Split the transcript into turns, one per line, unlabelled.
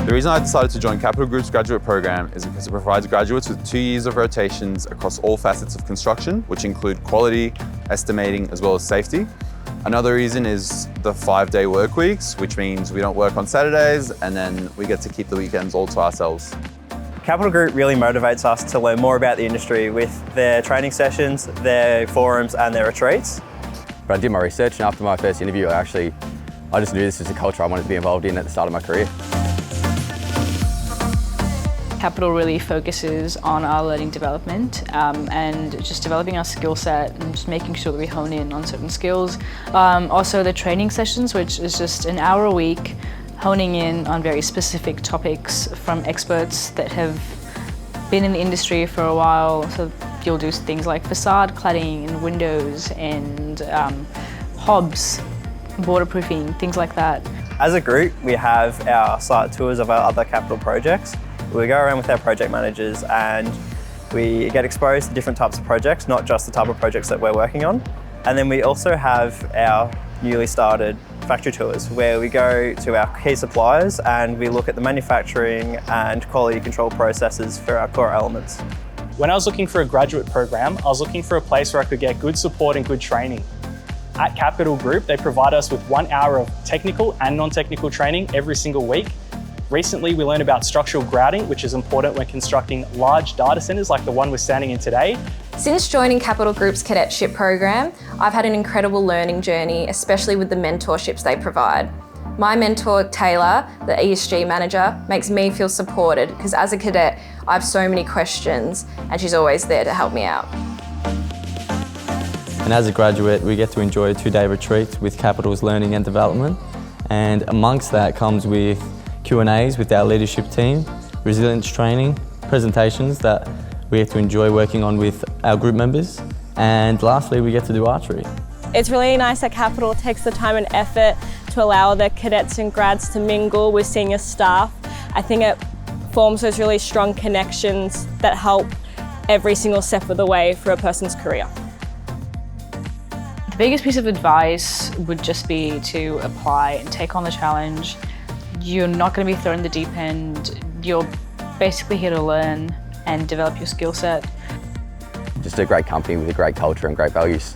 The reason I decided to join Kapitol Group's graduate program is because it provides graduates with 2 years of rotations across all facets of construction, which include quality, estimating, as well as safety. Another reason is the 5-day work weeks, which means we don't work on Saturdays and then we get to keep the weekends all to ourselves.
Kapitol Group really motivates us to learn more about the industry with their training sessions, their forums and their retreats.
But I did my research, and after my first interview I just knew this was a culture I wanted to be involved in at the start of my career.
Kapitol really focuses on our learning development and just developing our skill set and just making sure that we hone in on certain skills. Also the training sessions, which is just an hour a week, honing in on very specific topics from experts that have been in the industry for a while. So you'll do things like facade cladding and windows and hobs, waterproofing, things like that.
As a group, we have our site tours of our other Kapitol projects. We go around with our project managers and we get exposed to different types of projects, not just the type of projects that we're working on. And then we also have our newly started factory tours where we go to our key suppliers and we look at the manufacturing and quality control processes for our core elements.
When I was looking for a graduate program, I was looking for a place where I could get good support and good training. At Kapitol Group, they provide us with 1 hour of technical and non-technical training every single week. Recently, we learned about structural grouting, which is important when constructing large data centres like the one we're standing in today.
Since joining Kapitol Group's cadetship program, I've had an incredible learning journey, especially with the mentorships they provide. My mentor, Taylor, the ESG manager, makes me feel supported because as a cadet, I have so many questions and she's always there to help me out.
And as a graduate, we get to enjoy a 2-day retreat with Kapitol's learning and development. And amongst that comes with Q&As with our leadership team, resilience training, presentations that we have to enjoy working on with our group members, and lastly we get to do archery.
It's really nice that Kapitol takes the time and effort to allow their cadets and grads to mingle with senior staff. I think it forms those really strong connections that help every single step of the way for a person's career.
The biggest piece of advice would just be to apply and take on the challenge. You're not going to be thrown in the deep end. You're basically here to learn and develop your skill set.
Just a great company with a great culture and great values.